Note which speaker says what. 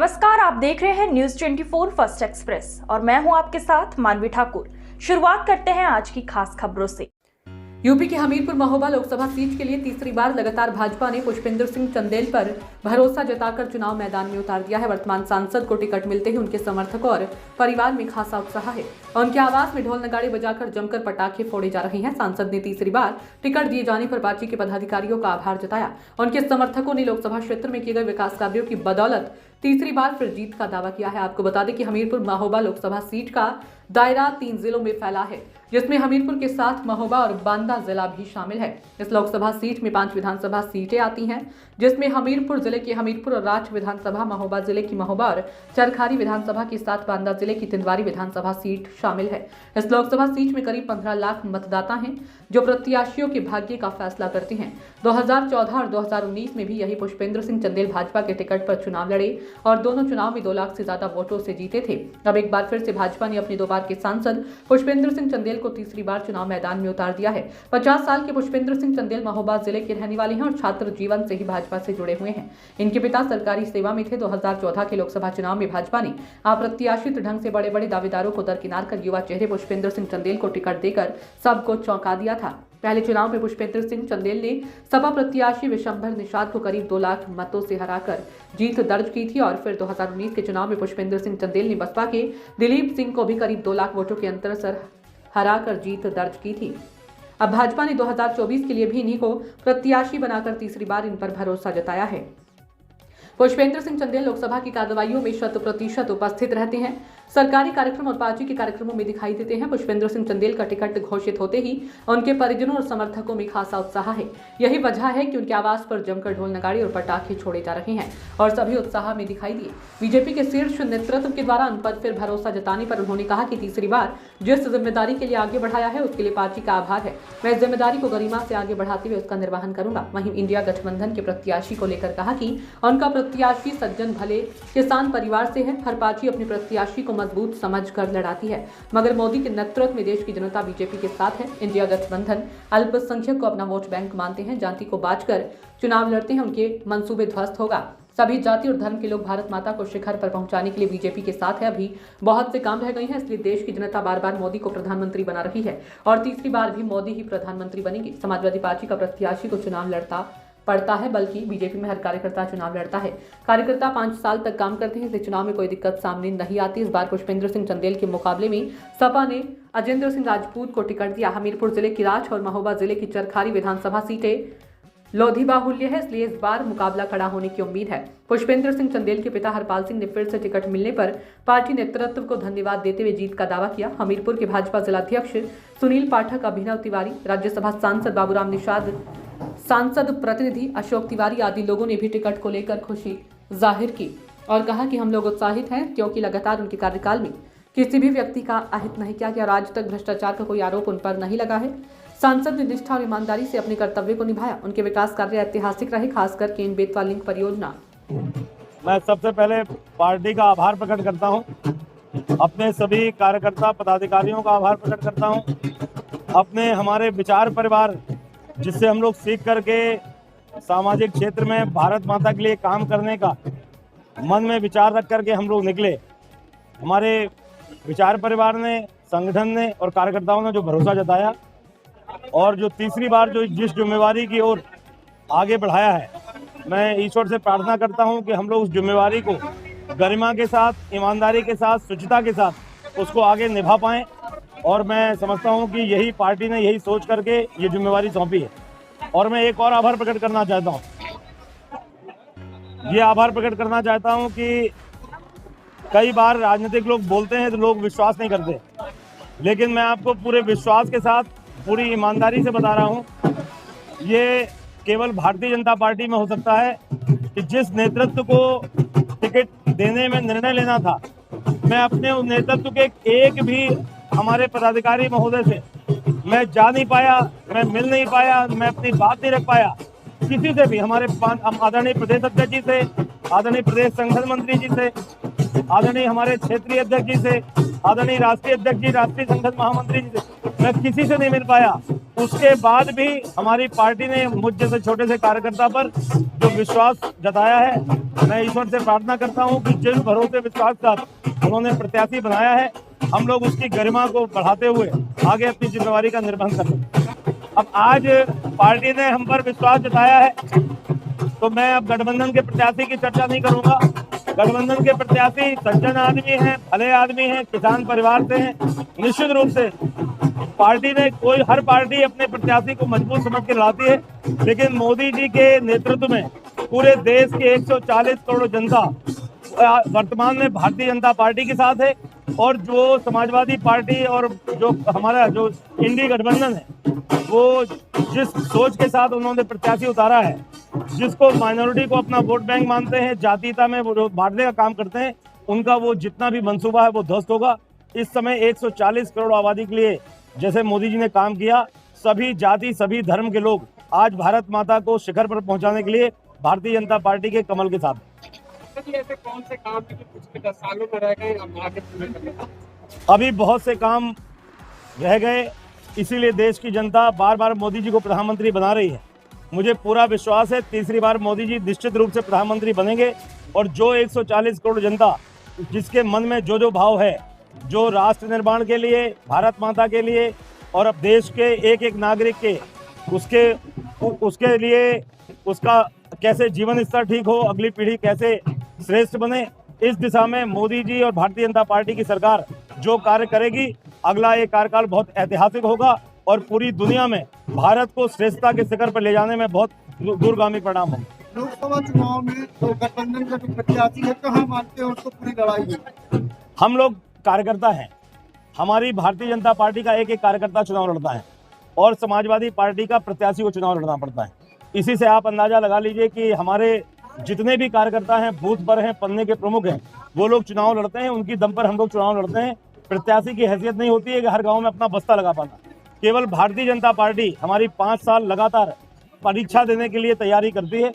Speaker 1: नमस्कार, आप देख रहे हैं न्यूज 24 फर्स्ट एक्सप्रेस और मैं हूं आपके साथ मानवी ठाकुर। शुरुआत करते हैं आज की खास खबरों से।
Speaker 2: यूपी के हमीरपुर महोबा लोकसभा सीट के लिए तीसरी बार लगातार भाजपा ने पुष्पेंद्र सिंह चंदेल पर भरोसा जताकर चुनाव मैदान में उतार दिया है। वर्तमान सांसद को टिकट मिलते ही उनके समर्थकों और परिवार में खासा उत्साह है। उनके आवास में ढोल नगाड़े बजाकर जमकर पटाखे फोड़े जा रहे हैं। सांसद ने तीसरी बार टिकट दिए जाने पर पार्टी के पदाधिकारियों का आभार जताया। उनके समर्थकों ने लोकसभा क्षेत्र में किए गए विकास कार्यों की बदौलत तीसरी बार फिर जीत का दावा किया है। आपको बता दें कि हमीरपुर महोबा लोकसभा सीट का दायरा 3 जिलों में फैला है, जिसमें हमीरपुर के साथ महोबा और बांदा जिला भी शामिल है। इस लोकसभा सीट में 5 विधानसभा सीटें आती हैं, जिसमें हमीरपुर जिले की हमीरपुर और राज विधानसभा, महोबा जिले की महोबा और चरखारी विधानसभा के साथ बांदा जिले की तिंदवारी विधानसभा सीट शामिल है। इस लोकसभा सीट में करीब 15 लाख मतदाता हैं, जो प्रत्याशियों के भाग्य का फैसला करते हैं। 2014 और 2019 में भी यही पुष्पेंद्र सिंह चंदेल भाजपा के टिकट पर चुनाव लड़े और दोनों चुनाव में 2 लाख से ज्यादा वोटों से जीते थे। अब एक बार फिर से भाजपा ने अपने 2 बार के सांसद पुष्पेंद्र सिंह चंदेल को तीसरी बार चुनाव मैदान में उतार दिया है। 50 साल के पुष्पेंद्र सिंह चंदेल महोबा जिले के रहने वाले हैं और छात्र जीवन से ही भाजपा से जुड़े हुए हैं। इनके पिता सरकारी सेवा में थे। 2014 के लोकसभा चुनाव में भाजपा ने अप्रत्याशित ढंग से बड़े बड़े दावेदारों को दरकिनार कर युवा चेहरे पुष्पेंद्र सिंह चंदेल को टिकट देकर सबको चौंका दिया था। पहले चुनाव में पुष्पेंद्र सिंह चंदेल ने सपा प्रत्याशी विशंभर निषाद को करीब 2 लाख मतों से हराकर जीत दर्ज की थी और फिर 2019 के चुनाव में पुष्पेंद्र सिंह चंदेल ने बसपा के दिलीप सिंह को भी करीब 2 लाख वोटों के अंतर से हराकर जीत दर्ज की थी। अब भाजपा ने 2024 के लिए भी इन्हीं को प्रत्याशी बनाकर तीसरी बार इन पर भरोसा जताया है। पुष्पेंद्र सिंह चंदेल लोकसभा की कार्रवाइयों में 100% उपस्थित रहते हैं, सरकारी कार्यक्रम और पार्टी के कार्यक्रमों में दिखाई देते हैं। पुष्पेंद्र सिंह चंदेल का टिकट घोषित होते ही उनके परिजनों और समर्थकों में खासा उत्साह है। यही वजह है कि उनके आवास पर जमकर ढोल नगाड़े और पटाखे छोड़े जा रहे हैं और सभी उत्साह में दिखाई दिए। बीजेपी के शीर्ष नेतृत्व के द्वारा उन पर फिर भरोसा जताने पर उन्होंने कहा कि तीसरी बार जिस जिम्मेदारी के लिए आगे बढ़ाया है उसके लिए पार्टी का आभार है। मैं इस जिम्मेदारी को गरिमा से आगे बढ़ाते हुए उसका निर्वहन करूंगा। वहीं इंडिया गठबंधन के प्रत्याशी को लेकर कहा कि उनका प्रत्याशी सज्जन भले किसान परिवार से है। हर पार्टी अपने प्रत्याशी को मजबूत समझकर लड़ाती है, मगर मोदी के नेतृत्व में देश की जनता बीजेपी के साथ है। इंडिया गठबंधन अल्पसंख्यक को अपना वोट बैंक मानते हैं, जाति को बांटकर चुनाव लड़ते हैं, उनके मंसूबे ध्वस्त होगा। सभी जाति और धर्म के लोग भारत माता को शिखर पर पहुंचाने के लिए बीजेपी के साथ है। अभी बहुत से काम रह गए हैं, इसलिए देश की जनता बार बार मोदी को प्रधानमंत्री बना रही है और तीसरी बार भी मोदी ही प्रधानमंत्री बनेंगे। समाजवादी पार्टी का प्रत्याशी को चुनाव लड़ता पड़ता है, बल्कि बीजेपी में हर कार्यकर्ता चुनाव लड़ता है। कार्यकर्ता 5 साल तक काम करते हैं, इसलिए चुनाव में कोई दिक्कत सामने नहीं आती। इस बार पुष्पेंद्र सिंह चंदेल के मुकाबले में सपा ने अजेंद्र सिंह राजपूत को टिकट दिया। हमीरपुर जिले की राज और महोबा जिले की चरखारी विधानसभा सीटें लोधी बाहुल्य है, इसलिए इस बार मुकाबला खड़ा होने की उम्मीद है। पुष्पेंद्र सिंह चंदेल के पिता हरपाल सिंह ने फिर से टिकट मिलने पर पार्टी नेतृत्व को धन्यवाद देते हुए जीत का दावा किया। हमीरपुर के भाजपा जिलाध्यक्ष सुनील पाठक, अभिनव तिवारी, राज्यसभा सांसद बाबूराम निषाद, सांसद प्रतिनिधि अशोक तिवारी आदि लोगों ने भी टिकट को लेकर खुशी जाहिर की और कहा कि हम लोग उत्साहित हैं, क्योंकि लगातार उनके कार्यकाल में किसी भी व्यक्ति का अहित नहीं किया गया और आज तक भ्रष्टाचार का कोई आरोप उन पर नहीं लगा है। सांसद ने निष्ठा और ईमानदारी से अपने कर्तव्य को निभाया। उनके विकास कार्य ऐतिहासिक रहे, खासकर केन बेतवा लिंक परियोजना।
Speaker 3: मैं सबसे पहले पार्टी का आभार प्रकट करता हूं, अपने सभी कार्यकर्ता पदाधिकारियों का आभार प्रकट करता हूं, अपने हमारे विचार परिवार जिससे हम लोग सीख करके सामाजिक क्षेत्र में भारत माता के लिए काम करने का मन में विचार रख करके हम लोग निकले। हमारे विचार परिवार ने, संगठन ने और कार्यकर्ताओं ने जो भरोसा जताया और जो तीसरी बार जो जिस जिम्मेवारी की ओर आगे बढ़ाया है, मैं ईश्वर से प्रार्थना करता हूं कि हम लोग उस जिम्मेवारी को गरिमा के साथ, ईमानदारी के साथ, शुचिता के साथ उसको आगे निभा पाएं और मैं समझता हूं कि यही पार्टी ने यही सोच करके ये जिम्मेवारी सौंपी है। और मैं एक और आभार प्रकट करना चाहता हूं, ये आभार प्रकट करना चाहता हूं कि कई बार राजनीतिक लोग बोलते हैं तो लोग विश्वास नहीं करते, लेकिन मैं आपको पूरे विश्वास के साथ, पूरी ईमानदारी से बता रहा हूं, ये केवल भारतीय जनता पार्टी में हो सकता है कि जिस नेतृत्व को टिकट देने में निर्णय लेना था, मैं अपने उस नेतृत्व के एक भी हमारे पदाधिकारी महोदय से मैं जा नहीं पाया, मैं मिल नहीं पाया, मैं अपनी बात नहीं रख पाया किसी से भी। हमारे आदरणीय प्रदेश अध्यक्ष जी से, आदरणीय प्रदेश संगठन मंत्री जी से, आदरणीय हमारे क्षेत्रीय अध्यक्ष जी से, आदरणीय राष्ट्रीय अध्यक्ष जी, राष्ट्रीय संगठन महामंत्री जी से, मैं किसी से नहीं मिल पाया। उसके बाद भी हमारी पार्टी ने मुझ जैसे छोटे से कार्यकर्ता पर जो विश्वास जताया है, मैं ईश्वर से प्रार्थना करता हूं कि जिस भरोसे विश्वास का उन्होंने प्रत्याशी बनाया है, हम लोग उसकी गरिमा को बढ़ाते हुए आगे अपनी जिम्मेवारी का निर्वहन कर सकें। अब आज पार्टी ने हम पर विश्वास जताया है, तो मैं अब गठबंधन के प्रत्याशी की चर्चा नहीं करूंगा। गठबंधन के प्रत्याशी सज्जन आदमी हैं, भले आदमी हैं, किसान परिवार से हैं। निश्चित रूप से पार्टी ने हर पार्टी अपने प्रत्याशी को मजबूत समझ के लाती है, लेकिन मोदी जी के नेतृत्व में पूरे देश के 140 करोड़ जनता वर्तमान में भारतीय जनता पार्टी के साथ है, और जो समाजवादी पार्टी और जो हमारा जो इंडी गठबंधन है, वो जिस सोच के साथ उन्होंने प्रत्याशी उतारा है, जिसको माइनॉरिटी को अपना वोट बैंक मानते हैं, जातीयता में वो बांटने का काम करते हैं, उनका वो जितना भी मंसूबा है वो ध्वस्त होगा। इस समय 140 करोड़ आबादी के लिए जैसे मोदी जी ने काम किया, सभी जाति सभी धर्म के लोग आज भारत माता को शिखर पर पहुंचाने के लिए भारतीय जनता पार्टी के कमल के साथ।
Speaker 4: ऐसे कौन से काम है जो पिछले 10 सालों में रह गए, अब आगे पूरे करेंगे?
Speaker 3: अभी बहुत से काम रह गए, इसीलिए देश की जनता बार बार मोदी जी को प्रधानमंत्री बना रही है। मुझे पूरा विश्वास है तीसरी बार मोदी जी निश्चित रूप से प्रधानमंत्री बनेंगे, और जो 140 करोड़ जनता जिसके मन में जो भाव है, जो राष्ट्र निर्माण के लिए, भारत माता के लिए और अब देश के एक एक नागरिक के उसके लिए उसका कैसे जीवन स्तर ठीक हो, अगली पीढ़ी कैसे श्रेष्ठ बने, इस दिशा में मोदी जी और भारतीय जनता पार्टी की सरकार जो कार्य करेगी, अगला ये कार्यकाल बहुत ऐतिहासिक होगा और पूरी दुनिया में भारत को श्रेष्ठता के शिखर पर ले जाने में बहुत दूरगामी परिणाम होंगे।
Speaker 5: लोकसभा चुनाव में तो गठबंधन का जो प्रत्याशी है, कहाँ मानते हैं उसको पूरी लड़ाई है?
Speaker 3: हम लोग कार्यकर्ता हैं, हमारी भारतीय जनता पार्टी का एक एक कार्यकर्ता चुनाव लड़ता है और समाजवादी पार्टी का प्रत्याशी को चुनाव लड़ना पड़ता है। इसी से आप अंदाजा लगा लीजिए कि हमारे जितने भी कार्यकर्ता हैं, बूथ पर हैं, पन्ने के प्रमुख हैं, वो लोग चुनाव लड़ते हैं, उनकी दम पर हम लोग चुनाव लड़ते हैं। प्रत्याशी की हैसियत नहीं होती है कि हर गांव में अपना बस्ता लगा पाना। केवल भारतीय जनता पार्टी हमारी 5 साल लगातार परीक्षा देने के लिए तैयारी करती है